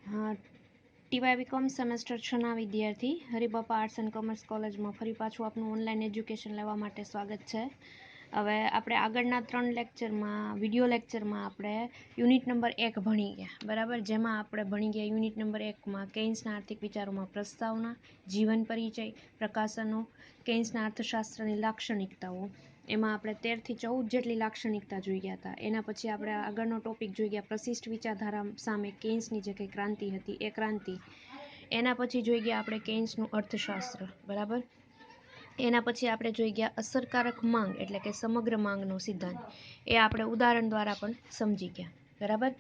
ટીવાય BCom semester 6ના વિદ્યાર્થી Haribapa arts and commerce કોલેજમાં ફરી પાછું આપનું ઓનલાઈન એજ્યુકેશન લેવા માટે સ્વાગત છે. હવે આપણે આગળના 3 લેક્ચરમાં વિડીયો લેક્ચરમાં આપણે યુનિટ નંબર 1 ભણી ગયા, બરાબર. જેમાં આપણે ભણી ગયા યુનિટ નંબર 1માં કેન્સના આર્થિક વિચારોમાં પ્રસ્તાવના, જીવન પરિચય, પ્રકાશનો, કેન્સના અર્થશાસ્ત્રની લાક્ષણિકતાઓ. એમાં આપણે 13 થી 14 જેટલી લાક્ષણિકતા જોઈ ગયા હતા. એના પછી આપણે આગળનો ટોપિક જોઈ ગયા પ્રશિષ્ટ વિચારધારા સામે કેન્સની જે કંઈ ક્રાંતિ હતી એ ક્રાંતિ. એના પછી જોઈ ગયા આપણે કેન્સનું અર્થશાસ્ત્ર, બરાબર. એના પછી આપણે જોઈ ગયા અસરકારક માંગ એટલે કે સમગ્ર માંગનો સિદ્ધાંત. એ આપણે ઉદાહરણ દ્વારા પણ સમજી ગયા, બરાબર.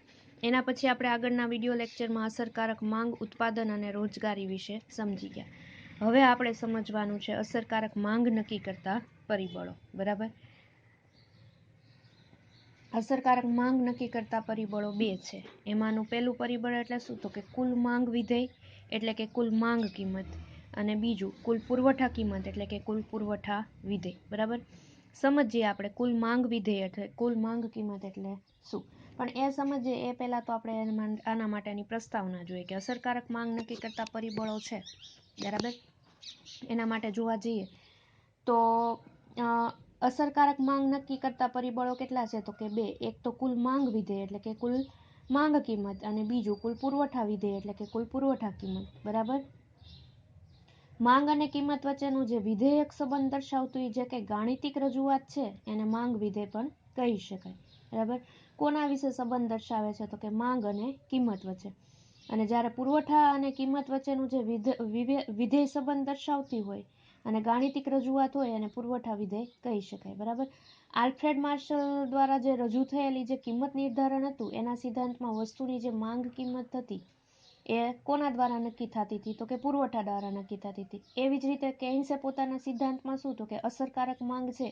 એના પછી આપણે આગળના વિડીયો લેક્ચરમાં અસરકારક માંગ, ઉત્પાદન અને રોજગારી વિશે સમજી ગયા. હવે આપણે સમજવાનું છે અસરકારક માંગ નક્કી કરતા પરિબળો, બરાબર. અસરકારક માંગ નક્કી કરતા પરિબળો 2 છે. એમાંનું પહેલું પરિબળ એટલે શું? તો કે કુલ માંગ વિધેય એટલે કે કુલ માંગ કિંમત, અને બીજું કુલ પુરવઠા કિંમત એટલે કે કુલ પુરવઠા વિધેય, બરાબર. સમજીએ આપણે કુલ માંગ વિધેય એટલે કુલ માંગ કિંમત એટલે શું. પણ એ સમજીએ એ પહેલાં તો આપણે આના માટેની પ્રસ્તાવના જોઈએ કે અસરકારક માંગ નક્કી કરતા પરિબળો છે, બરાબર. એના માટે જોવા જઈએ તો અસરકારક માંગ નક્કી કરતા પરિબળો કેટલા છે? તો કે 2. એક તો કુલ માંગ વિધેય એટલે કે કુલ માંગ કિંમત, અને બીજું કુલ પુરવઠા વિધેય એટલે કે કુલ પુરવઠા કિંમત, બરાબર. માંગ અને કિંમત વચ્ચેનું જે વિધેયક સંબંધ દર્શાવતું જે કંઈ ગાણિતિક રજૂઆત છે એને માંગ વિધેય પણ કહી શકાય, બરાબર. કોના વિશે સંબંધ દર્શાવે છે? તો કે માંગ અને કિંમત વચ્ચે. અને જ્યારે પુરવઠા અને કિંમત વચ્ચેનું જે વિધેય સંબંધ દર્શાવતી હોય અને ગાણિતિક રજૂઆત હોય અને પુરવઠા વિધેય કહી શકાય, બરાબર. આલ્ફ્રેડ માર્શલ દ્વારા જે રજૂ થયેલી જે કિંમત નિર્ધારણ હતું એના સિદ્ધાંતમાં વસ્તુની જે માંગ કિંમત હતી એ કોના દ્વારા નક્કી થતી હતી? તો કે પુરવઠા દ્વારા નક્કી થતી હતી. એવી જ રીતે કેન્સે પોતાના સિદ્ધાંતમાં શું? તો કે અસરકારક માંગ છે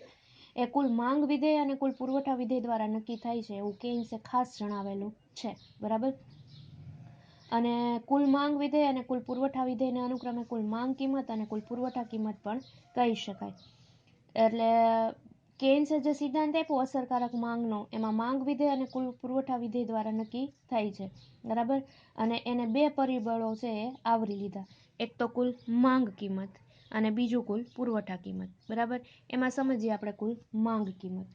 એ કુલ માંગ વિધેય અને કુલ પુરવઠા વિધેય દ્વારા નક્કી થાય છે એવું કેન્સે ખાસ જણાવેલું છે, બરાબર. અને કુલ માંગ વિધેય અને કુલ પુરવઠા વિધેયને અનુક્રમે કુલ માંગ કિંમત અને કુલ પુરવઠા કિંમત પણ કહી શકાય. એટલે કેન્સે જે સિદ્ધાંત આપ્યો અસરકારક માંગનો એમાં માંગ વિધેય અને કુલ પુરવઠા વિધેય દ્વારા નક્કી થાય છે, બરાબર. અને એને 2 પરિબળો છે એ આવરી લીધા. એક તો કુલ માંગ કિંમત અને બીજું કુલ પુરવઠા કિંમત, બરાબર. એમાં સમજીએ આપણે કુલ માંગ કિંમત.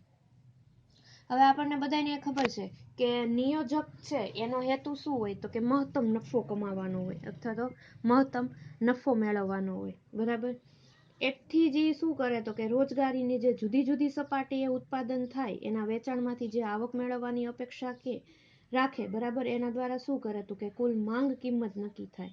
હવે આપણને બધાને ખબર છે કે નિયોજક છે એનો હેતુ શું હોય? તો કે મહત્તમ નફો કમાવાનો હોય અથવા તો મહત્તમ નફો મેળવવાનો હોય, બરાબર. એથી જે શું કરે તો કે રોજગારીની જે જુદી જુદી સપાટીએ ઉત્પાદન થાય એના વેચાણમાંથી જે આવક મેળવવાની અપેક્ષા રાખે, બરાબર. એના દ્વારા શું કરે તો કે કુલ માંગ કિંમત નક્કી થાય.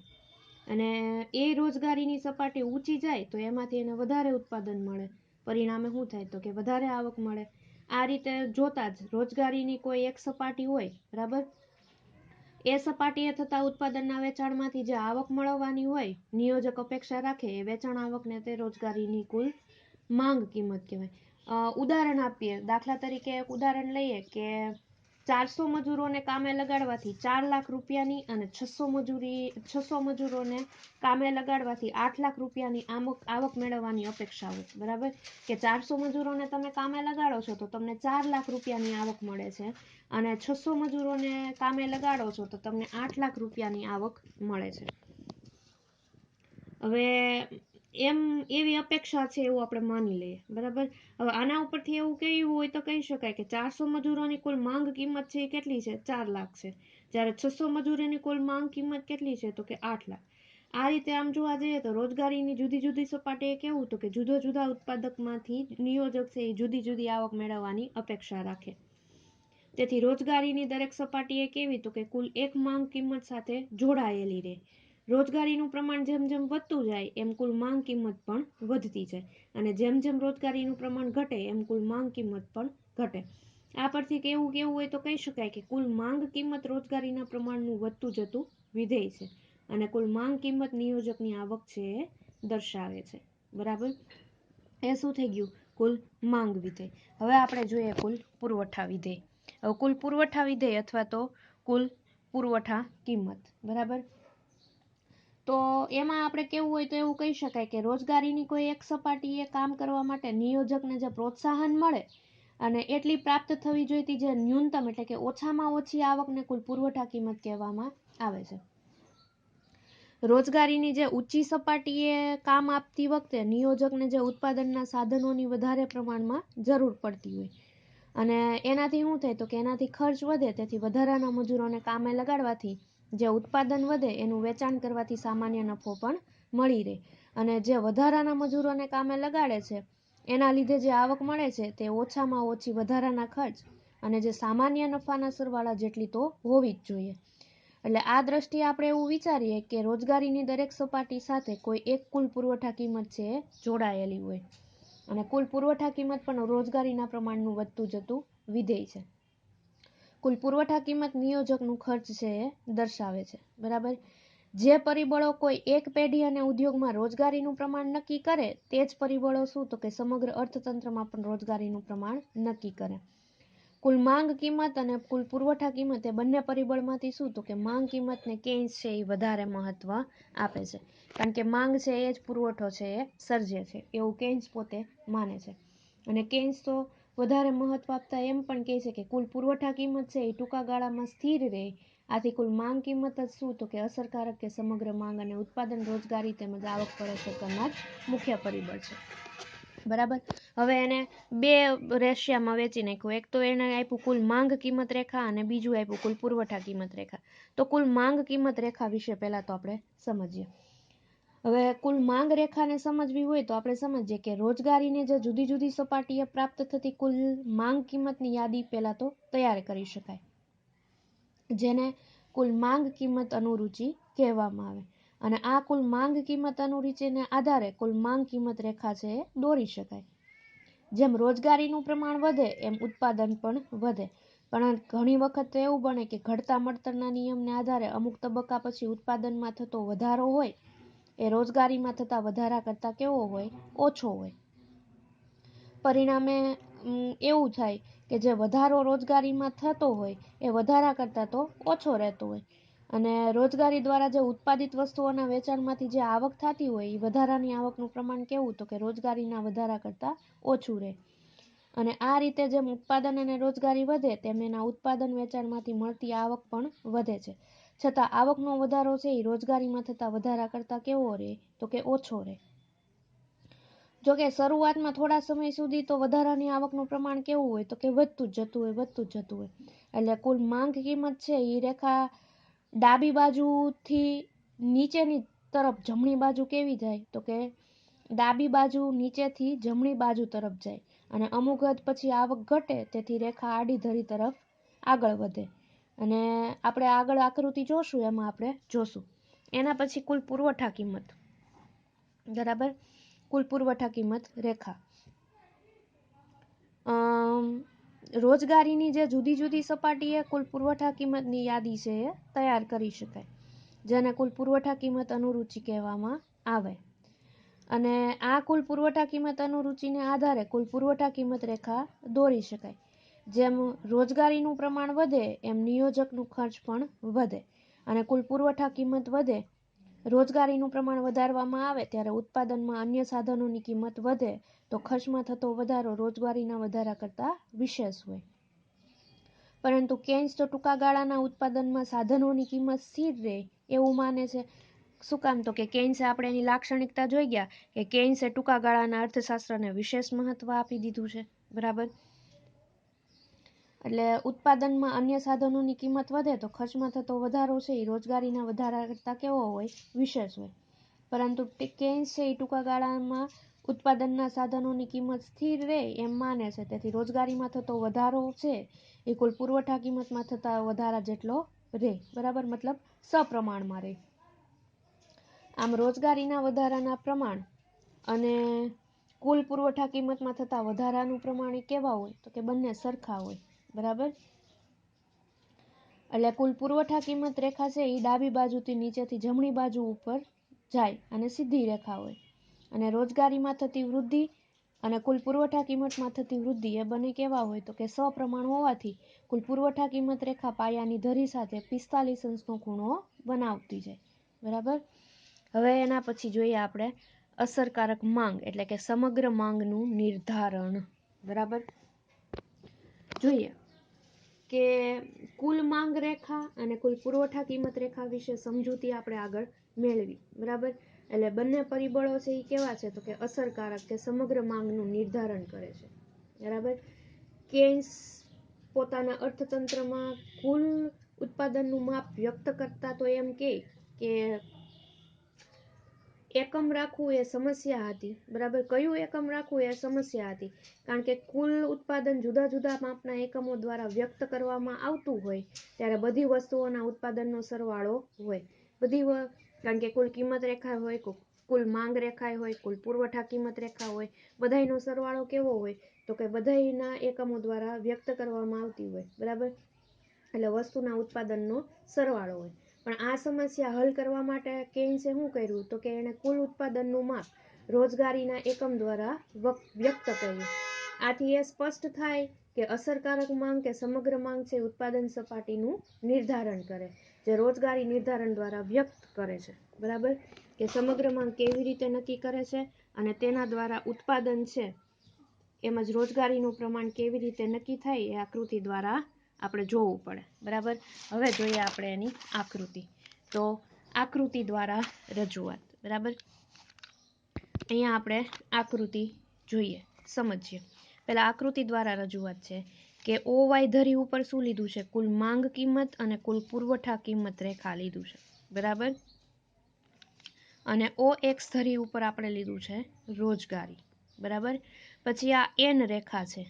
અને એ રોજગારીની સપાટી ઊંચી જાય તો એમાંથી એને વધારે ઉત્પાદન મળે, પરિણામે શું થાય તો કે વધારે આવક મળે. આ રીતે જોતા જ રોજગારીની કોઈ એક સપાટી હોય, બરાબર. એ સપાટીએ થતા ઉત્પાદનના વેચાણમાંથી જે આવક મળવાની હોય નિયોજક અપેક્ષા રાખે એ વેચાણ આવકને તે રોજગારીની કુલ માંગ કિંમત કહેવાય. ઉદાહરણ આપીએ, દાખલા તરીકે એક ઉદાહરણ લઈએ કે 400 મજૂરોને કામે લગાડવાથી 4 લાખ રૂપિયાની અને 600 મજૂરોને કામે લગાડવાથી 8 લાખ રૂપિયાની આવક મેળવવાની અપેક્ષા હોય, બરાબર. કે 400 મજૂરોને તમે કામે લગાડો છો તો તમને 4 લાખ રૂપિયાની આવક મળે છે અને 600 મજૂરોને કામે લગાડો છો તો તમને 8 લાખ રૂપિયાની આવક મળે છે. હવે એવી અપેક્ષા છે એવું આપણે માની લઈએ, બરાબર. હવે આના ઉપરથી એવું કહ્યું હોય તો કહી શકાય કે 400 મજૂરોની કુલ માંગ કિંમત છે એ કેટલી છે? 4 લાખ છે. જ્યારે 600 મજૂરોની કુલ માંગ કિંમત કેટલી છે? તો કે 8 લાખ. આ રીતે આમ જોવા જઈએ તો રોજગારીની જુદી જુદી સપાટીએ કેવું તો કે જુદા જુદા ઉત્પાદકમાંથી નિયોજક છે એ જુદી જુદી આવક મેળવવાની અપેક્ષા રાખે. તેથી રોજગારીની દરેક સપાટીએ કેવી તો કે કુલ એક માંગ કિંમત સાથે જોડાયેલી રહે. રોજગારીનું પ્રમાણ જેમ જેમ વધતું જાય એમ કુલ માંગ કિંમત પણ વધતી જાય, અને જેમ જેમ રોજગારીનું પ્રમાણ ઘટે એમ કુલ માંગ કિંમત પણ ઘટે. આ પરથી કેવું હોય તો કહી શકાય કે કુલ માંગ કિંમત રોજગારીના પ્રમાણનું વધતું જતું વિધેય છે અને કુલ માંગ કિંમત નિયોજકની આવક છે એ દર્શાવે છે, બરાબર. એ શું થઈ ગયું? કુલ માંગ વિધેય. હવે આપણે જોઈએ કુલ પુરવઠા વિધેય. હવે કુલ પુરવઠા વિધેય અથવા તો કુલ પુરવઠા કિંમત, બરાબર. તો એમાં આપણે કેવું હોય તો એવું કહી શકાય કે રોજગારીની કોઈ એક સપાટીએ કામ કરવા માટે નિયોજકને જે પ્રોત્સાહન મળે અને એટલી પ્રાપ્ત થવી જોઈતી જે ન્યૂનતમ એટલે કે ઓછામાં ઓછી આવકને કુલ પુરવઠા કિંમત કહેવામાં આવે છે. રોજગારીની જે ઊંચી સપાટીએ કામ આપતી વખતે નિયોજકને જે ઉત્પાદનના સાધનોની વધારે પ્રમાણમાં જરૂર પડતી હોય, અને એનાથી શું થાય તો કે એનાથી ખર્ચ વધે, તેથી વધારાના મજૂરોને કામે લગાડવાથી જે ઉત્પાદન વધે એનું વેચાણ કરવાથી સામાન્ય નફો પણ મળી રહે, અને જે વધારાના મજૂરોને કામે લગાડે છે એના લીધે જે આવક મળે છે તે ઓછામાં ઓછી વધારાના ખર્ચ અને જે સામાન્ય નફાના સરવાળા જેટલી તો હોવી જ જોઈએ. એટલે આ દ્રષ્ટિએ આપણે એવું વિચારીએ કે રોજગારીની દરેક સપાટી સાથે કોઈ એક કુલ પુરવઠા કિંમત છે એ જોડાયેલી હોય, અને કુલ પુરવઠા કિંમત પણ રોજગારીના પ્રમાણનું વધતું જતું વિધેય છે. કુલ પુરવઠા કિંમત નિયોજકનું ખર્ચ છે એ દર્શાવે છે. બરાબર. જે પરિબળો કોઈ એક પેઢી અને ઉદ્યોગમાં રોજગારીનું પ્રમાણ નક્કી કરે તે જ પરિબળો શું તો કે સમગ્ર અર્થતંત્રમાં પણ રોજગારીનું પ્રમાણ નક્કી કરે. કુલ માંગ કિંમત અને કુલ પુરવઠા કિંમત એ બંને પરિબળમાંથી શું તો કે માંગ કિંમતને કેન્સ છે એ વધારે મહત્વ આપે છે, કારણ કે માંગ છે એ જ પુરવઠો છે એ સર્જે છે એવું કેન્સ પોતે માને છે. અને કેન્સ તો વધારે મહત્વ આપતા એમ પણ કહે છે કે કુલ પુરવઠા કિંમત છે એ ટૂંકા ગાળામાં સ્થિર રહે, આથી કુલ માંગ કિંમત જ શું તો કે અસરકારક કે સમગ્ર માંગ અને ઉત્પાદન રોજગારી તેમજ આવક પર અસર કરનાર મુખ્ય પરિબળ છે. બરાબર. હવે એને બે રેશિયામાં વેચી નાખ્યું. એક તો એને આપ્યું કુલ માંગ કિંમત રેખા અને બીજું આપ્યું કુલ પુરવઠા કિંમત રેખા. તો કુલ માંગ કિંમત રેખા વિશે પહેલા તો આપણે સમજીએ. હવે કુલ માંગ રેખાને સમજવી હોય તો આપણે સમજીએ કે રોજગારીને જે જુદી જુદી સપાટીએ પ્રાપ્ત થતી કુલ માંગ કિંમતની યાદી પહેલા તો તૈયાર કરી શકાય, જેને કુલ માંગ કિંમત અનુરૂચિ કહેવામાં આવે, અને આ કુલ માંગ કિંમત અનુરૂચિને આધારે કુલ માંગ કિંમત રેખા છે એ દોરી શકાય. જેમ રોજગારીનું પ્રમાણ વધે એમ ઉત્પાદન પણ વધે, પણ ઘણી વખત એવું બને કે ઘટતા મળતરના નિયમને આધારે અમુક તબક્કા પછી ઉત્પાદનમાં થતો વધારો હોય એ રોજગારીમાં થતા વધારા કરતા કેવો હોય, ઓછો હોય. પરિણામે એવું થાય કે જે વધારો રોજગારીમાં થતો હોય એ વધારા કરતા તો ઓછો રહેતો હોય, અને રોજગારી દ્વારા જે ઉત્પાદિત વસ્તુઓના વેચાણમાંથી જે આવક થતી હોય એ વધારાની આવકનું પ્રમાણ કેવું તો કે રોજગારીના વધારા કરતા ઓછું રહે. અને આ રીતે જેમ ઉત્પાદન અને રોજગારી વધે તેમ એના ઉત્પાદન વેચાણમાંથી મળતી આવક પણ વધે છે, છતાં આવકનો વધારો છે એ રોજગારીમાં થતા વધારા કરતા કેવો રહે તો કે ઓછો રહે. જોકે શરૂઆતમાં થોડા સમય સુધી તો વધારાની આવકનું પ્રમાણ કેવું હોય તો કે વધતું જ જતું હોય. એટલે કુલ માંગ કિંમત છે એ રેખા ડાબી બાજુથી નીચેની તરફ જમણી બાજુ કેવી જાય તો કે ડાબી બાજુ નીચેથી જમણી બાજુ તરફ જાય, અને અમુક હદ પછી આવક ઘટે તેથી રેખા આડી ધરી તરફ આગળ વધે, અને આપણે આગળ આકૃતિ જોશું એમાં આપણે જોશું. એના પછી કુલ પુરવઠા કિંમત. બરાબર. કુલ પુરવઠા કિંમત રેખા રોજગારીની જે જુદી જુદી સપાટીએ કુલ પુરવઠા કિંમતની યાદી છે એ તૈયાર કરી શકાય, જેને કુલ પુરવઠા કિંમત અનુરૂચિ કહેવામાં આવે, અને આ કુલ પુરવઠા કિંમત અનુરૂચિને આધારે કુલ પુરવઠા કિંમત રેખા દોરી શકાય. જેમ રોજગારીનું પ્રમાણ વધે એમ નિયોજકનું ખર્ચ પણ વધે, અને કુલ પુરવઠા કિંમત વધે, રોજગારીનું પ્રમાણ વધારવામાં આવે ત્યારે ઉત્પાદનમાં અન્ય સાધનોની કિંમત વધે તો ખર્ચમાં થતો વધારો રોજગારીના વધારા કરતાં વિશેષ હોય. પરંતુ કેન્સ તો ટૂંકા ગાળાના ઉત્પાદનમાં સાધનોની કિંમત સ્થિર રહે એવું માને છે. શું કામ તો કે કેન્સે આપણે એની લાક્ષણિકતા જોઈ ગયા કે કેન્સે ટૂંકા ગાળાના અર્થશાસ્ત્રને વિશેષ મહત્વ આપી દીધું છે. બરાબર. એટલે ઉત્પાદનમાં અન્ય સાધનોની કિંમત વધે તો ખર્ચમાં થતો વધારો છે એ રોજગારીના વધારા કરતા કેવો હોય, વિશેષ હોય. પરંતુ કેન્સ છે એ ટૂંકા ગાળામાં ઉત્પાદનના સાધનોની કિંમત સ્થિર રહે એમ માને છે, તેથી રોજગારીમાં થતો વધારો છે એ કુલ પુરવઠા કિંમતમાં થતા વધારા જેટલો રહે. બરાબર. મતલબ સપ્રમાણમાં રહે. આમ રોજગારીના વધારાના પ્રમાણ અને કુલ પુરવઠા કિંમતમાં થતા વધારાનું પ્રમાણ એ કેવા હોય તો કે બંને સરખા હોય. બરાબર. એટલે કુલ પુરવઠા કિંમત રેખા છે એ ડાબી બાજુથી નીચેથી જમણી બાજુ ઉપર જાય અને સીધી રેખા હોય, અને રોજગારીમાં થતી વૃદ્ધિ અને કુલ પુરવઠા કિંમતમાં થતી વૃદ્ધિ એ બંને કેવા હોય તો કે સપ્રમાણ હોવાથી કુલ પુરવઠા કિંમત રેખા પાયાની ધરી સાથે 45 અંશનો ખૂણો બનાવતી જાય. બરાબર. હવે એના પછી જોઈએ આપણે અસરકારક માંગ એટલે કે સમગ્ર માંગનું નિર્ધારણ. બરાબર. જોઈએ કે કુલ કુલ માંગ રેખા અને કુલ પુરવઠા કિંમત રેખા વિશે સમજૂતી આપણે આગળ મેળવી, બરાબર. એટલે બંને પરિબળો છે એ કેવા છે તો કે અસરકારક કે સમગ્ર માંગનું નિર્ધારણ કરે છે, બરાબર. કેન્સ પોતાના અર્થતંત્રમાં કુલ ઉત્પાદનનું માપ વ્યક્ત કરતા તો એમ કે એકમ રાખવું એ સમસ્યા હતી, બરાબર. કયું એકમ રાખવું એ સમસ્યા હતી, કારણ કે કુલ ઉત્પાદન જુદા જુદા માપના એકમો દ્વારા વ્યક્ત કરવામાં આવતું હોય ત્યારે બધી વસ્તુઓના ઉત્પાદનનો સરવાળો હોય, કારણ કે કુલ કિંમત રેખા હોય, કુલ માંગ રેખા હોય, કુલ પુરવઠા કિંમત રેખા હોય, બધાયનો સરવાળો કેવો હોય તો કે બધાયના એકમો દ્વારા વ્યક્ત કરવામાં આવતી હોય, બરાબર. એટલે વસ્તુના ઉત્પાદનનો સરવાળો હોય. પણ આ સમસ્યા હલ કરવા માટે કેન્સે શું કર્યું તો કે એણે કુલ ઉત્પાદનનું માપ રોજગારીના એકમ દ્વારા વ્યક્ત કર્યું. આથી એ સ્પષ્ટ થાય કે અસરકારક માંગ કે સમગ્ર માંગ છે ઉત્પાદન સપાટીનું નિર્ધારણ કરે, જે રોજગારી નિર્ધારણ દ્વારા વ્યક્ત કરે છે, બરાબર. કે સમગ્ર માંગ કેવી રીતે નક્કી કરે છે અને તેના દ્વારા ઉત્પાદન છે એમજ રોજગારીનું પ્રમાણ કેવી રીતે નક્કી થાય એ આકૃતિ દ્વારા આપણે જોવું પડે, બરાબર. હવે જોઈએ આપણે એની આકૃતિ. તો આકૃતિ દ્વારા રજૂઆત, બરાબર. અહીંયા આપણે આકૃતિ જોઈએ, સમજીએ. પહેલા આકૃતિ દ્વારા રજૂઆત છે કે OY ધરી ઉપર શું લીધું છે, કુલ માંગ કિંમત અને કુલ પુરવઠા કિંમત રેખા લીધું છે, બરાબર. અને OX ધરી ઉપર આપણે લીધું છે રોજગારી, બરાબર. પછી આ N રેખા છે,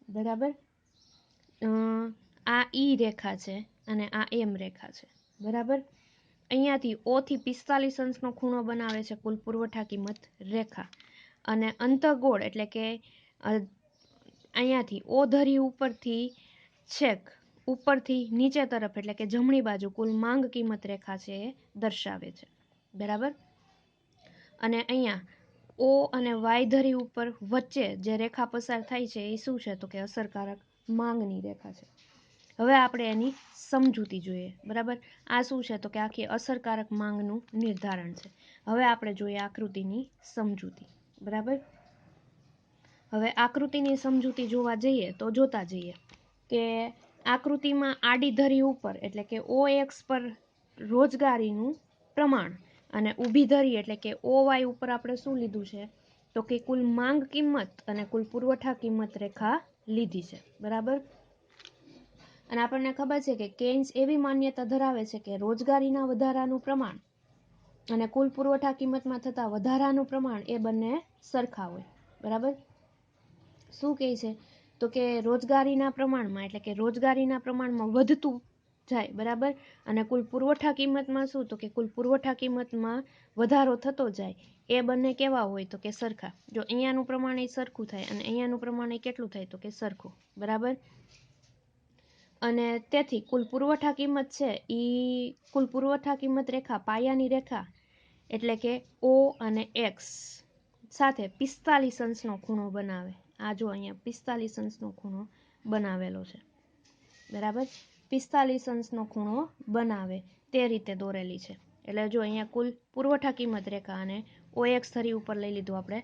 બરાબર. આ E રેખા છે અને આ M રેખા છે, બરાબર. અહીંયાથી O થી 45 અંશનો ખૂણો બનાવે છે કુલ પુરવઠા કિંમત રેખા, અને અંતઃગોળ એટલે કે અહીંયાથી O ધરી ઉપરથી છેક ઉપરથી નીચે તરફ એટલે કે જમણી બાજુ કુલ માંગ કિંમત રેખા છે એ દર્શાવે છે, બરાબર. અને અહીંયા O અને Y ધરી ઉપર વચ્ચે જે રેખા પસાર થાય છે એ શું છે તો કે અસરકારક માંગની રેખા છે. હવે આપણે એની સમજૂતી જોઈએ, બરાબર. આ શું છે તો કે આખી અસરકારક માંગનું નિર્ધારણ છે. હવે આપણે જોઈએ આકૃતિની સમજૂતી, બરાબર. હવે આકૃતિની સમજૂતી જોવા જઈએ તો જોતા જઈએ કે આકૃતિમાં આડી ધરી ઉપર એટલે કે OX પર રોજગારીનું પ્રમાણ અને ઊભી ધરી એટલે કે OY ઉપર આપણે શું લીધું છે તો કે કુલ માંગ કિંમત અને કુલ પુરવઠા કિંમત રેખા લીધી છે, બરાબર. અને આપણને ખબર છે કે કેન્સ એવી માન્યતા ધરાવે છે કે રોજગારીના વધારાનું પ્રમાણ અને કુલ પુરવઠા કિંમતમાં થતા વધારાનું પ્રમાણ એ બંને સરખા હોય, બરાબર. શું કહે છે તો કે રોજગારીના પ્રમાણમાં એટલે કે રોજગારીના પ્રમાણમાં વધતું જાય, બરાબર. અને કુલ પુરવઠા કિંમતમાં શું તો કે કુલ પુરવઠા કિંમતમાં વધારો થતો જાય, એ બંને કેવા હોય તો કે સરખા. જો અહીંયાનું પ્રમાણ એ સરખું થાય અને અહીંયાનું પ્રમાણ એ કેટલું થાય તો કે સરખું, બરાબર. અને તેથી કુલ પુરવઠા કિંમત છે એ કુલ પુરવઠા કિંમત રેખા પાયાની રેખા એટલે કે O અને X સાથે 45 અંશનો ખૂણો બનાવે. આ જો અહીંયા 45 અંશનો ખૂણો બનાવેલો છે, બરાબર. 45 અંશનો ખૂણો બનાવે તે રીતે દોરેલી છે. એટલે જો અહીંયા કુલ પુરવઠા કિંમત રેખા અને OX ધરી ઉપર લઈ લીધું આપણે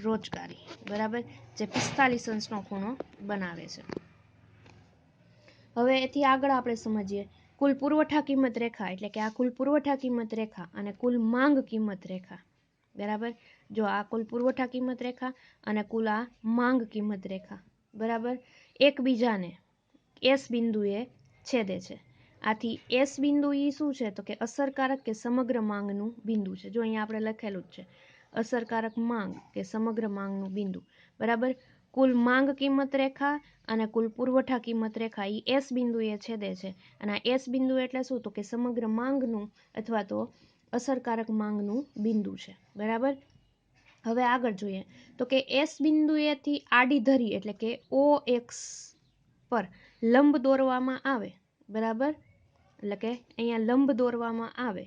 રોજગારી, બરાબર, જે 45 અંશનો ખૂણો બનાવે છે. હવે એથી આગળ આપણે સમજીએ કુલ પુરવઠા કિંમત રેખા એટલે કે આ કુલ પુરવઠા કિંમત રેખા અને કુલ માંગ કિંમત રેખા, બરાબર. જો આ કુલ પુરવઠા કિંમત રેખા અને કુલ આ માંગ કિંમત રેખા, બરાબર, એકબીજાને S બિંદુએ છેદે છે. આથી S બિંદુ એ શું છે તો કે અસરકારક કે સમગ્ર માંગનું બિંદુ છે. જો અહીંયા આપણે લખેલું જ છે અસરકારક માંગ કે સમગ્ર માંગનું બિંદુ, બરાબર. કુલ માંગ કિંમત રેખા અને કુલ પુરવઠા કિંમત રેખા એ S બિંદુએ છેદે છે. અને આ S બિંદુ એટલે શું તો કે સમગ્ર માંગનું અથવા તો અસરકારક માંગનું બિંદુ છે, બરાબર. હવે આગળ જોઈએ તો કે S બિંદુએથી આડી ધરી એટલે કે OX પર લંબ દોરવામાં આવે, બરાબર. એટલે કે અહીંયા લંબ દોરવામાં આવે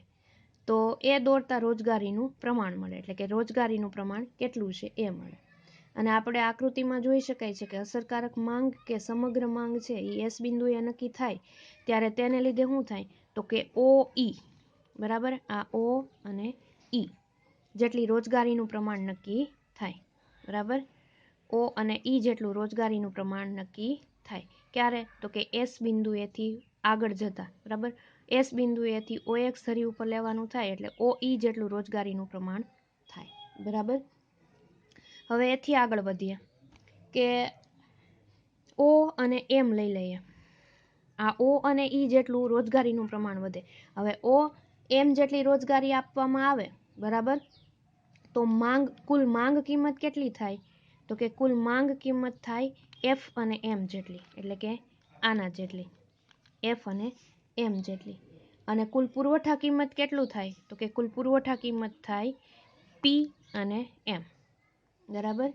તો એ દોરતા રોજગારીનું પ્રમાણ મળે એટલે કે રોજગારીનું પ્રમાણ કેટલું છે એ મળે. અને આપણે આકૃતિમાં જોઈ શકાય છે કે અસરકારક માંગ કે સમગ્ર માંગ છે એ S બિંદુએ નક્કી થાય ત્યારે તેને લીધે શું થાય તો કે OE, બરાબર. આ O અને E જેટલી રોજગારીનું પ્રમાણ નક્કી થાય, બરાબર. O અને E જેટલું રોજગારીનું પ્રમાણ નક્કી થાય. ક્યારે તો કે S બિંદુએથી આગળ જતા, બરાબર, એસ બિંદુએથી OX ધરી ઉપર લેવાનું થાય એટલે OE જેટલું રોજગારીનું પ્રમાણ થાય, બરાબર. હવે એથી આગળ વધીએ કે O અને M લઈ લઈએ. આ O અને E જેટલું રોજગારીનું પ્રમાણ વધે. હવે O M જેટલી રોજગારી આપવામાં આવે, બરાબર, તો કુલ માંગ કિંમત કેટલી થાય? તો કે કુલ માંગ કિંમત થાય F અને M જેટલી, એટલે કે આના જેટલી, F અને M જેટલી. અને કુલ પુરવઠા કિંમત કેટલું થાય? તો કે કુલ પુરવઠા કિંમત થાય P અને M, બરાબર.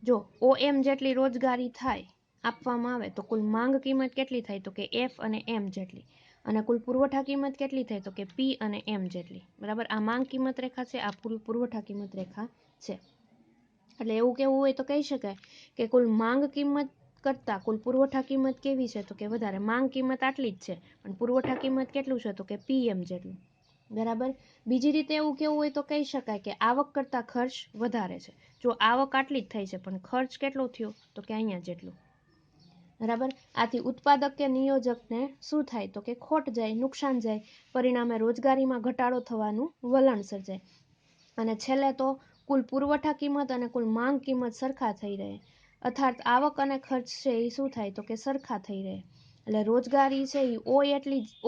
જો OM જેટલી રોજગારી થાય આપવામાં આવે તો કુલ માંગ કિંમત કેટલી થાય? તો કે F અને M જેટલી. અને કુલ પુરવઠા કિંમત કેટલી થાય? તો કે P અને M જેટલી, બરાબર. આ માંગ કિંમત રેખા છે, આ કુલ પુરવઠા કિંમત રેખા છે. એટલે એવું કેવું હોય તો કહી શકાય કે કુલ માંગ કિંમત કરતાં કુલ પુરવઠા કિંમત કેવી છે? તો કે વધારે. માંગ કિંમત આટલી જ છે પણ પુરવઠા કિંમત કેટલું છે? તો કે PM જેટલું, બરાબર. બીજી રીતે એવું કેવું હોય તો કહી શકાય કે આવક કરતાં ખર્ચ વધારે છે. જો આવક આટલી જ થાય છે પણ ખર્ચ કેટલો થયો? તો કે અહીંયા જેટલું, બરાબર. આથી ઉત્પાદક કે નિયોજકને શું થાય? તો કે ખોટ જાય, નુકસાન જાય, પરિણામે રોજગારીમાં ઘટાડો થવાનું વલણ સર્જાય. અને છેલ્લે તો કુલ પુરવઠા કિંમત અને કુલ માંગ કિંમત સરખા થઈ રહે, અર્થાત આવક અને ખર્ચ છે એ શું થાય? તો કે સરખા થઈ રહે. એટલે રોજગારી છે એ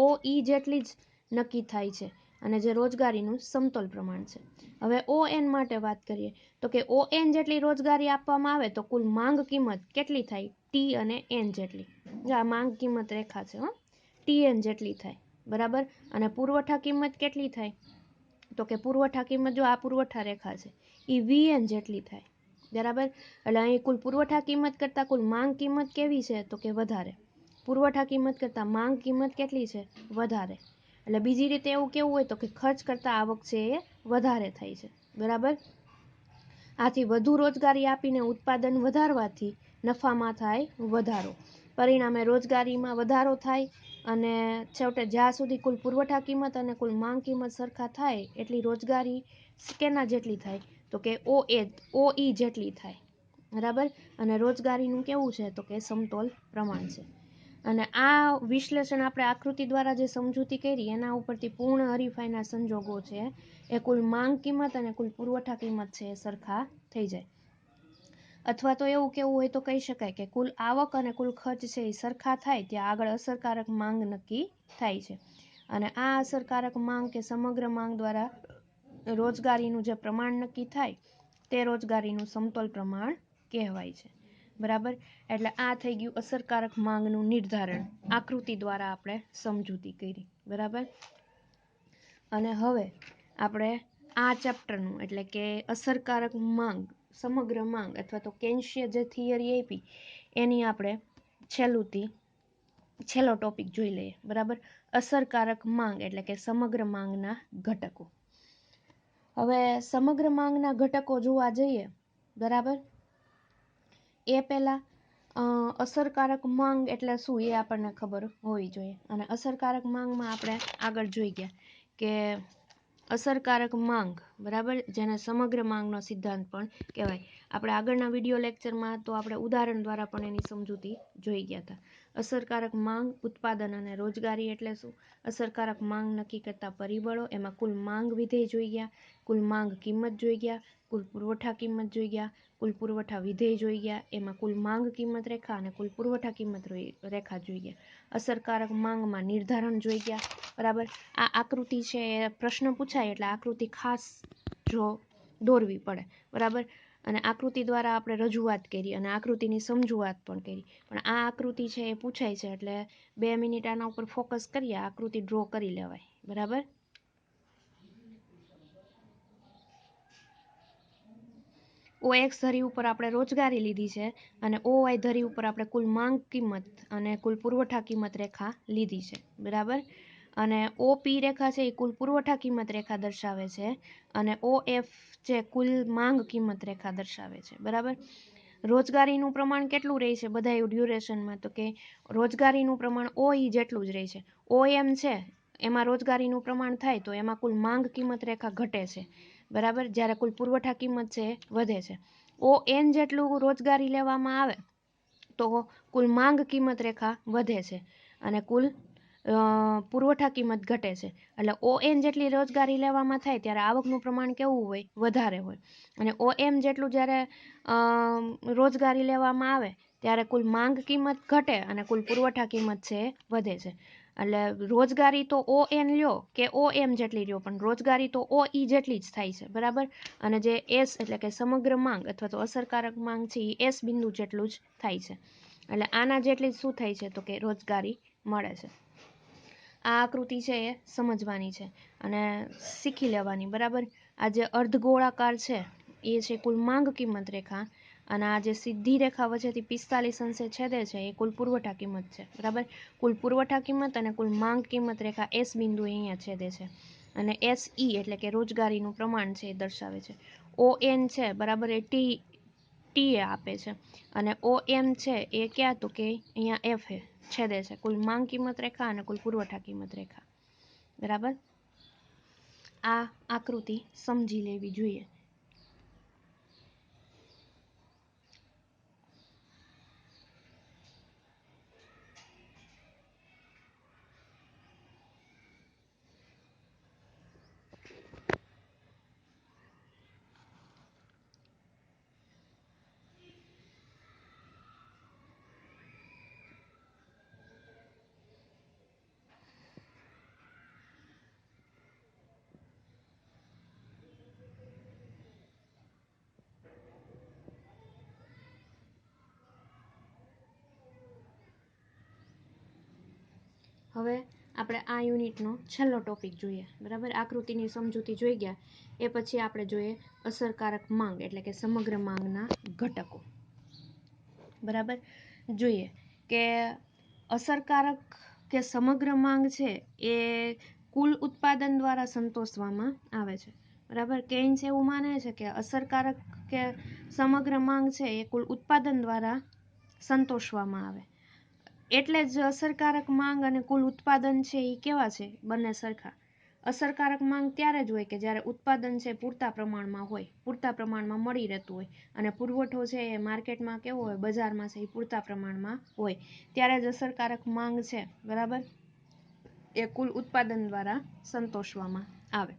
OE જેટલી જ નક્કી થાય છે અને જે રોજગારીનું સમતોલ પ્રમાણ છે. હવે ON માટે વાત કરીએ તો કે ON જેટલી રોજગારી આપવામાં આવે તો કુલ માંગ કિંમત કેટલી થાય? T અને N જેટલી. આ માંગ કિંમત રેખા છે, TN જેટલી થાય, બરાબર. અને પુરવઠા કિંમત કેટલી થાય? તો કે પુરવઠા કિંમત, જો આ પુરવઠા રેખા છે એ VN જેટલી થાય, બરાબર. એટલે અહીં કુલ પુરવઠા કિંમત કરતાં કુલ માંગ કિંમત કેવી છે? તો કે વધારે. પુરવઠા કિંમત કરતાં માંગ કિંમત કેટલી છે? વધારે. એટલે બીજી રીતે એવું કેવું હોય તો કે ખર્ચ કરતાં આવક છે એ વધારે થાય છે, બરાબર. આથી વધુ રોજગારી આપીને ઉત્પાદન વધારવાથી નફામાં થાય વધારો, પરિણામે રોજગારીમાં વધારો થાય અને છેવટે જ્યાં સુધી કુલ પુરવઠા કિંમત અને કુલ માંગ કિંમત સરખા થાય એટલી રોજગારી કેના જેટલી થાય? તો કે OE જેટલી થાય, બરાબર. અને રોજગારીનું કેવું છે? તો કે સમતોલ પ્રમાણ છે. અને આ વિશ્લેષણ આપણે આકૃતિ દ્વારા જે સમજૂતી કરી એના ઉપરથી પૂર્ણ હરીફાઈના સંજોગો છે એ કુલ માંગ કિંમત અને કુલ પુરવઠા કિંમત છે એ સરખા થઈ જાય. અથવા તો એવું કેવું હોય તો કહી શકાય કે કુલ આવક અને કુલ ખર્ચ છે એ સરખા થાય ત્યાં આગળ અસરકારક માંગ નક્કી થાય છે. અને આ અસરકારક માંગ કે સમગ્ર માંગ દ્વારા રોજગારીનું જે પ્રમાણ નક્કી થાય તે રોજગારીનું સમતોલ પ્રમાણ કહેવાય છે, બરાબર. એટલે આ થઈ ગયું અસરકારક માંગનું નિર્ધારણ, આકૃતિ દ્વારા આપણે સમજૂતી કરી, બરાબર. અને હવે આપણે આ ચેપ્ટરનું એટલે કે અસરકારક માંગ, સમગ્ર માંગ અથવા તો કેન્શીય જે થિયરી આપી એની આપણે છેલ્લો ટોપિક જોઈ લઈએ, બરાબર. અસરકારક માંગ એટલે કે સમગ્ર માંગના ઘટકો. હવે સમગ્ર માંગના ઘટકો જોવા જઈએ, બરાબર, એ પહેલા અસરકારક માંગ એટલે શું એ આપણને ખબર હોવી જોઈએ. અને અસરકારક માંગમાં આપણે આગળ જોઈ ગયા કે અસરકારક માંગ, બરાબર, જેને સમગ્ર માંગનો સિદ્ધાંત પણ કહેવાય. આપણે આગળના વિડીયો લેક્ચરમાં તો આપણે ઉદાહરણ દ્વારા પણ એની સમજૂતી જોઈ ગયા હતા. અસરકારક માંગ, ઉત્પાદન અને રોજગારી એટલે શું? અસરકારક માંગ નક્કી કરતા પરિબળો, એમાં કુલ માંગ વિધેય જોઈ ગયા, કુલ માંગ કિંમત જોઈ ગયા, કુલ પુરવઠા કિંમત જોઈ ગયા, કુલ પુરવઠા વિધેય જોઈ ગયા, એમાં કુલ માંગ કિંમત રેખા અને કુલ પુરવઠા કિંમત રેખા જોઈ ગયા, અસરકારક માંગમાં નિર્ધારણ જોઈ ગયા, બરાબર. આ આકૃતિ છે એ પ્રશ્ન પૂછાય એટલે આકૃતિ ખાસ જો દોરવી પડે, બરાબર. અને આકૃતિ દ્વારા આપણે રજૂઆત કરી અને આકૃતિની સમજૂઆત પણ કરી. પણ આ આકૃતિ છે એ પૂછાય છે એટલે 2 મિનિટ આના ઉપર ફોકસ કરીએ, આકૃતિ ડ્રો કરી લેવાય, બરાબર. OX ધરી ઉપર આપણે રોજગારી લીધી છે અને OY ધરી ઉપર આપણે કુલ માંગ કિંમત અને કુલ પુરવઠા કિંમત રેખા લીધી છે, બરાબર. અને OP રેખા છે એ કુલ પુરવઠા કિંમત રેખા દર્શાવે છે અને OF છે કુલ માંગ કિંમત રેખા દર્શાવે છે, બરાબર. રોજગારીનું પ્રમાણ કેટલું રહે છે બધા ડ્યુરેશનમાં? તો કે રોજગારીનું પ્રમાણ OE જેટલું જ રહે છે. OM છે એમાં રોજગારીનું પ્રમાણ થાય તો એમાં કુલ માંગ કિંમત રેખા ઘટે છે, બરાબર, જ્યારે કુલ પુરવઠા કિંમત છે વધે છે. ON જેટલું રોજગારી લેવામાં આવે તો કુલ માંગ કિંમત રેખા વધે છે અને કુલ પુરવઠા કિંમત ઘટે છે. એટલે ON જેટલી રોજગારી લેવામાં થાય ત્યારે આવકનું પ્રમાણ કેવું હોય? વધારે હોય. અને OM જેટલું જ્યારે રોજગારી લેવામાં આવે ત્યારે કુલ માંગ કિંમત ઘટે અને કુલ પુરવઠા કિંમત છે એ વધે છે. એટલે રોજગારી તો ON લ્યો કે OM જેટલી લ્યો, પણ રોજગારી તો OE જેટલી જ થાય છે, બરાબર. અને જે S એટલે કે સમગ્ર માંગ અથવા તો અસરકારક માંગ છે એ S બિંદુ જેટલું જ થાય છે. એટલે આના જેટલી શું થાય છે? તો કે રોજગારી મળે છે. આ આકૃતિ છે એ સમજવાની છે અને શીખી લેવાની, બરાબર. આ જે અર્ધગોળાકાર છે એ છે કુલ માંગ કિંમત રેખા, અને આ જે સીધી રેખા વચ્ચેથી 45 અંશે છેદે છે એ કુલ પુરવઠા કિંમત છે, બરાબર. કુલ પુરવઠા કિંમત અને કુલ માંગ કિંમત રેખા S બિંદુ અહીંયા છેદે છે. અને SE એટલે કે રોજગારીનું પ્રમાણ છે એ દર્શાવે છે. ON છે, બરાબર, એ T એ આપે છે. અને OM છે એ ક્યાં? તો કે અહીંયા F એ છેદે છે. કુલ માંગ કિંમત રેખા અને કુલ પુરવઠા કિંમત રેખા, બરાબર. આ આકૃતિ સમજી લેવી જોઈએ. હવે આપણે આ યુનિટનો છેલ્લો ટોપિક જોઈએ, બરાબર. આકૃતિની સમજૂતી જોઈ ગયા એ પછી આપણે જોઈએ અસરકારક માંગ એટલે કે સમગ્ર માંગના ઘટકો, બરાબર. જોઈએ કે અસરકારક કે સમગ્ર માંગ છે એ કુલ ઉત્પાદન દ્વારા સંતોષવામાં આવે છે, બરાબર. કેઇન્સ એવું માને છે કે અસરકારક કે સમગ્ર માંગ છે એ કુલ ઉત્પાદન દ્વારા સંતોષવામાં આવે. એટલે જ અસરકારક માંગ અને કુલ ઉત્પાદન છે એ કેવા છે? બંને સરખા. અસરકારક માંગ ત્યારે જ હોય કે જ્યારે ઉત્પાદન છે પૂરતા પ્રમાણમાં હોય, પૂરતા પ્રમાણમાં મળી રહેતું હોય, અને પુરવઠો છે એ માર્કેટમાં કેવો હોય? બજારમાં છે એ પૂરતા પ્રમાણમાં હોય, ત્યારે જ અસરકારક માંગ છે, બરાબર, એ કુલ ઉત્પાદન દ્વારા સંતોષવામાં આવે.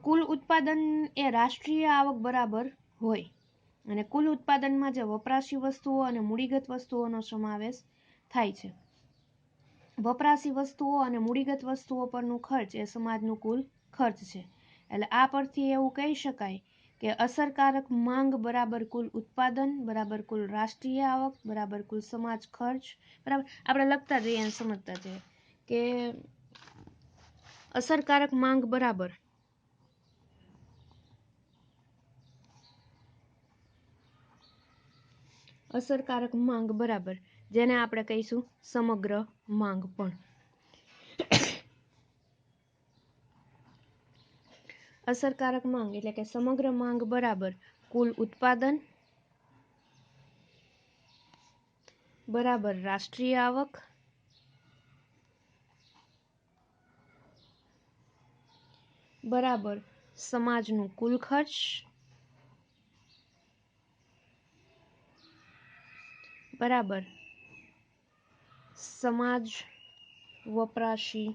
કુલ ઉત્પાદન એ રાષ્ટ્રીય આવક બરાબર હોય, અને કુલ ઉત્પાદનમાં જે વપરાશી વસ્તુઓ અને મૂડીગત વસ્તુઓનો સમાવેશ થાય છે. વપરાશી વસ્તુઓ અને મૂડીગત વસ્તુઓ પરનું ખર્ચ એ સમાજનું કુલ ખર્ચ છે. એટલે આ પરથી એવું કહી શકાય કે અસરકારક માંગ બરાબર કુલ ઉત્પાદન બરાબર કુલ રાષ્ટ્રીય આવક બરાબર કુલ સમાજ ખર્ચ, બરાબર. આપણે લખતા જઈએ અને સમજતા જઈએ કે અસરકારક માંગ બરાબર અસરકારક માંગ બરાબર જેને આપણે કહીશું સમગ્ર માંગ પણ. અસરકારક માંગ એટલે કે સમગ્ર માંગ બરાબર કુલ ઉત્પાદન બરાબર રાષ્ટ્રીય આવક બરાબર સમાજનું કુલ ખર્ચ બરાબર સમાજ વપરાશી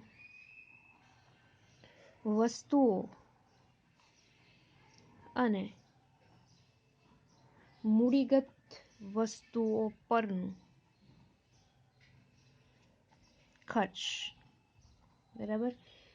વસ્તુઓ અને મૂડીગત વસ્તુઓ પરનું ખર્ચ, બરાબર.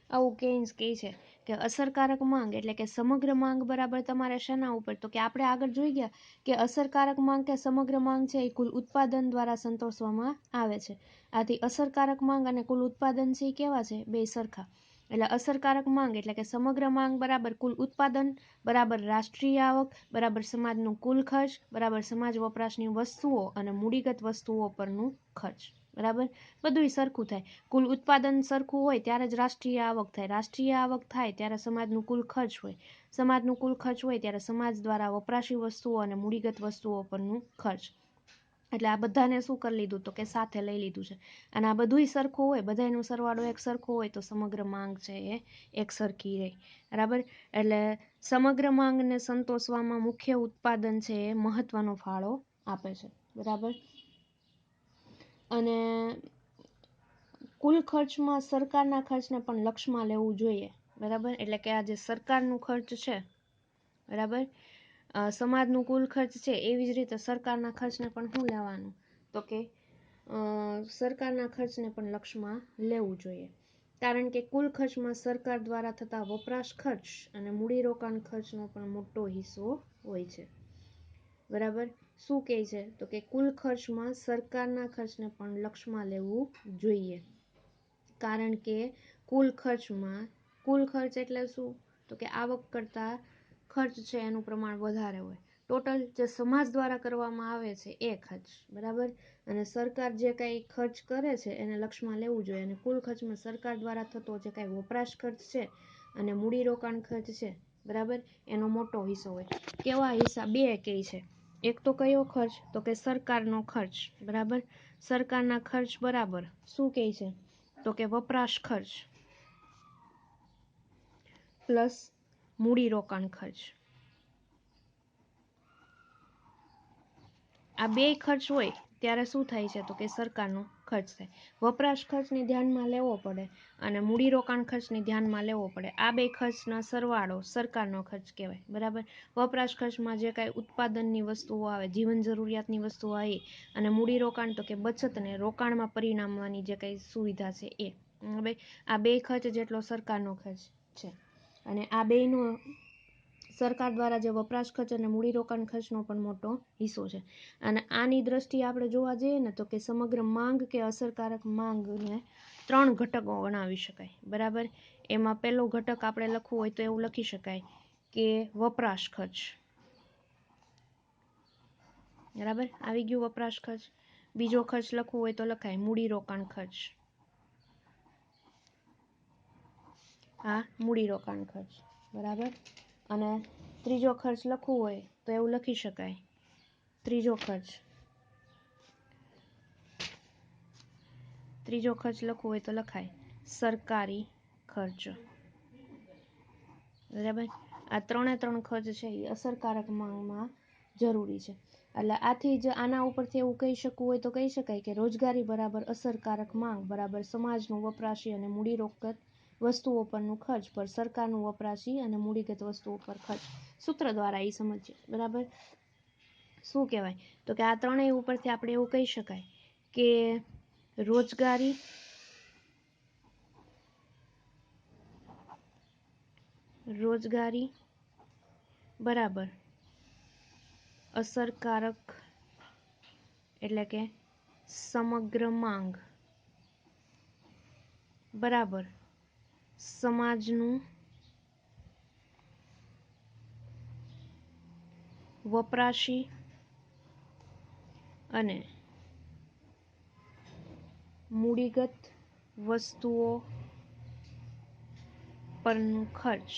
આવું કેઇન્સ કહે છે કે અસરકારક માંગ એટલે કે સમગ્ર માંગ બરાબર તમારે શેના ઉપર? તો કે આપણે આગળ જોઈ ગયા કે અસરકારક માંગ કે સમગ્ર માંગ છે એ કુલ ઉત્પાદન દ્વારા સંતોષવામાં આવે છે. આથી અસરકારક માંગ અને કુલ ઉત્પાદન છે એ કેવા છે? બે સરખા. એટલે અસરકારક માંગ એટલે કે સમગ્ર માંગ બરાબર કુલ ઉત્પાદન બરાબર રાષ્ટ્રીય આવક બરાબર સમાજનું કુલ ખર્ચ બરાબર સમાજ વપરાશની વસ્તુઓ અને મૂડીગત વસ્તુઓ પરનું ખર્ચ, બરાબર. બધુંય સરખું થાય. કુલ ઉત્પાદન સરખું હોય ત્યારે જ રાષ્ટ્રીય આવક થાય, રાષ્ટ્રીય આવક થાય ત્યારે સમાજનું કુલ ખર્ચ હોય, સમાજનું કુલ ખર્ચ હોય ત્યારે સમાજ દ્વારા વપરાશી વસ્તુઓ અને મૂડીગત વસ્તુઓ પરનું ખર્ચ. એટલે આ બધાને શું કરી લીધું? તો કે સાથે લઈ લીધું છે. અને આ બધુંય સરખું હોય, બધાયનો સરવાળો એક સરખો હોય તો સમગ્ર માંગ છે એ એક સરખી રહે, બરાબર. એટલે સમગ્ર માંગને સંતોષવામાં મુખ્ય ઉત્પાદન છે એ મહત્વનો ફાળો આપે છે, બરાબર. અને કુલ ખર્ચમાં સરકારના ખર્ચને પણ લક્ષમાં લેવું જોઈએ, બરાબર. એટલે કે આ જે સરકારનું ખર્ચ છે, બરાબર, સમાજનું કુલ ખર્ચ છે, એવી જ રીતે સરકારના ખર્ચને પણ શું લેવાનું, તો કે સરકારના ખર્ચને પણ લક્ષમાં લેવું જોઈએ. કારણ કે કુલ ખર્ચમાં સરકાર દ્વારા થતા વપરાશ ખર્ચ અને મૂડીરોકાણ ખર્ચનો પણ મોટો હિસ્સો હોય છે, બરાબર. શું કહે છે, તો કે કુલ ખર્ચમાં સરકારના ખર્ચને પણ લક્ષમાં લેવું જોઈએ. કારણ કે કુલ ખર્ચ એટલે શું, તો કે આવક કરતા ખર્ચ છે એનું પ્રમાણ વધારે હોય. ટોટલ જે સમાજ દ્વારા કરવામાં આવે છે એ ખર્ચ, બરાબર. અને સરકાર જે કાંઈ ખર્ચ કરે છે એને લક્ષમાં લેવું જોઈએ. અને કુલ ખર્ચમાં સરકાર દ્વારા થતો જે કાંઈ વપરાશ ખર્ચ છે અને મૂડીરોકાણ ખર્ચ છે, બરાબર, એનો મોટો હિસ્સો હોય. કેવા હિસ્સા? બે કહે છે. એક તો કયો ખર્ચ, તો કે સરકારનો ખર્ચ, બરાબર. સરકારના ખર્ચ બરાબર શું કહે છે, તો કે વપરાશ ખર્ચ પ્લસ મૂડીરોકાણ ખર્ચ. આ બે ખર્ચ હોય ત્યારે શું થાય છે, તો કે સરકારનો ખર્ચ થાય. વપરાશ ખર્ચને ધ્યાનમાં લેવો પડે અને મૂડીરોકાણ ખર્ચને ધ્યાનમાં લેવો પડે. આ બે ખર્ચના સરવાળો સરકારનો ખર્ચ કહેવાય, બરાબર. વપરાશ ખર્ચમાં જે કાંઈ ઉત્પાદનની વસ્તુઓ આવે, જીવન જરૂરિયાતની વસ્તુઓ આવી, અને મૂડીરોકાણ તો કે બચતને રોકાણમાં પરિણામવાની જે કાંઈ સુવિધા છે એ. હવે આ બે ખર્ચ જેટલો સરકારનો ખર્ચ છે. અને આ બેનો સરકાર દ્વારા જે વપરાશ ખર્ચ અને મૂડીરોકાણ ખર્ચનો પણ મોટો હિસ્સો છે. અને આની દ્રષ્ટિએ આપણે જોવા જઈએ ને, તો કે સમગ્ર માંગ કે અસરકારક માંગને 3 ઘટકો ગણાવી શકાય, બરાબર. એમાં પહેલો ઘટક આપણે લખવું હોય તો એવું લખી શકાય કે વપરાશ ખર્ચ, બરાબર, આવી ગયું વપરાશ ખર્ચ. બીજો ખર્ચ લખવું હોય તો લખાય મૂડીરોકાણ ખર્ચ, આ મૂડીરોકાણ ખર્ચ, બરાબર. અને ત્રીજો ખર્ચ લખવું હોય તો એવું લખી શકાય, ત્રીજો ખર્ચ લખવું હોય તો લખાય સરકારી ખર્ચ, બરાબર. આ 3 ખર્ચ છે એ અસરકારક માંગમાં જરૂરી છે. એટલે આથી જ આના ઉપરથી એવું કહી શકવું હોય તો કહી શકાય કે રોજગારી બરાબર અસરકારક માંગ બરાબર સમાજનું વપરાશી અને મૂડીરોકત વસ્તુઓ પરનું ખર્ચ પર સરકારનું વપરાશી અને મૂડીગત વસ્તુઓ પર ખર્ચ. સૂત્ર દ્વારા એ સમજીએ, બરાબર. શું કહેવાય, તો કે આ ત્રણેય ઉપરથી આપણે એવું કહી શકાય કે રોજગારી બરાબર અસરકારક એટલે કે સમગ્ર માંગ બરાબર સમાજનું વપરાશી અને મૂડીગત વસ્તુઓ પરનું ખર્ચ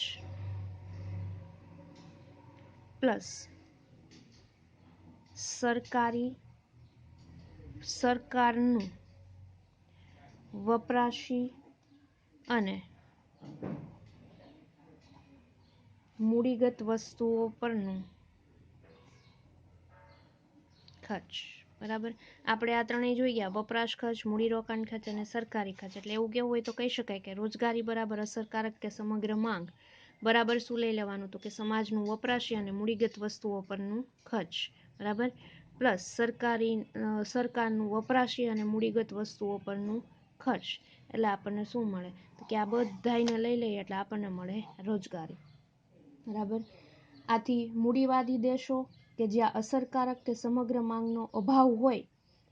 પ્લસ સરકારનું વપરાશી અને મૂડીગત વસ્તુઓ પરનું ખર્ચ, બરાબર. આપણે આ ત્રણેય જોઈ ગયા, વપરાશ ખર્ચ, મૂડીરોકાણ ખર્ચ અને સરકારી ખર્ચ. એટલે એવું કેવું હોય તો કહી શકાય કે રોજગારી બરાબર અસરકારક કે સમગ્ર માંગ બરાબર શું લઈ લેવાનું, તો કે સમાજનું વપરાશી અને મૂડીગત વસ્તુઓ પરનું ખર્ચ, બરાબર, પ્લસ સરકારનું વપરાશી અને મૂડીગત વસ્તુઓ પરનું ખર્ચ. એટલે આપણને શું મળે, તો કે આ બધાને લઈ લઈએ એટલે આપણને મળે રોજગારી, બરાબર. આથી મૂડીવાદી દેશો કે જ્યાં અસરકારક કે સમગ્ર માંગનો અભાવ હોય,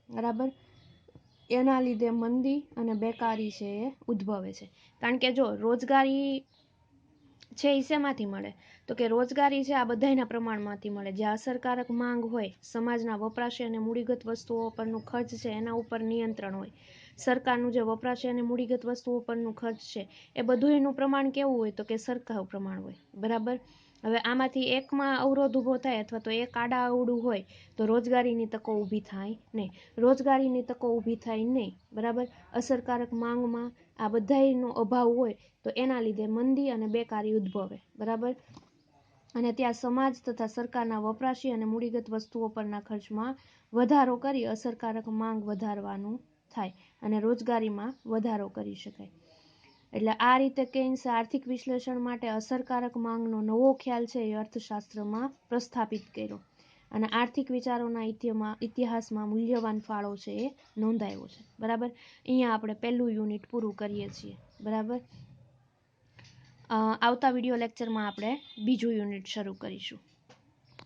બરાબર, એના લીધે મંદી અને બેકારી છે એ ઉદ્ભવે છે. કારણ કે જો રોજગારી છે એ શેમાંથી મળે, તો કે રોજગારી છે આ બધાના પ્રમાણમાંથી મળે. જ્યાં અસરકારક માંગ હોય, સમાજના વપરાશી અને મૂડીગત વસ્તુઓ પરનું ખર્ચ છે એના ઉપર નિયંત્રણ હોય, સરકારનું જે વપરાશી અને મૂડીગત વસ્તુઓ પરનું ખર્ચ છે એ બધું એનું પ્રમાણ કેવું હોય, તો કે સરખા પ્રમાણ હોય, બરાબર. હવે આમાંથી એકમાં અવરોધ ઊભો થાય અથવા તો એક આડા અવળું હોય તો રોજગારીની તકો ઊભી થાય નહીં. રોજગારીની તકો ઊભી થાય નહીં, બરાબર. અસરકારક માંગમાં આ બધાયનો અભાવ હોય તો એના લીધે મંદી અને બેકારી ઉદ્ભવે, બરાબર. અને ત્યાં સમાજ તથા સરકારના વપરાશી અને મૂડીગત વસ્તુઓ પરના ખર્ચમાં વધારો કરી અસરકારક માંગ વધારવાનું થાય. અને રોજગારીમાં વધારો કરી શકાય. એટલે આ રીતે કેન્સે આર્થિક વિશ્લેષણ માટે અસરકારક માંગનો નવો ખ્યાલ છે એ અર્થશાસ્ત્રમાં પ્રસ્થાપિત કર્યો અને આર્થિક વિચારોના ઇતિહાસમાં મૂલ્યવાન ફાળો છે એ નોંધાયો છે. બરાબર, અહીંયા આપણે પહેલું યુનિટ પૂરું કરીએ છીએ. બરાબર, આવતા વિડીયો લેક્ચરમાં આપણે બીજું યુનિટ શરૂ કરીશું.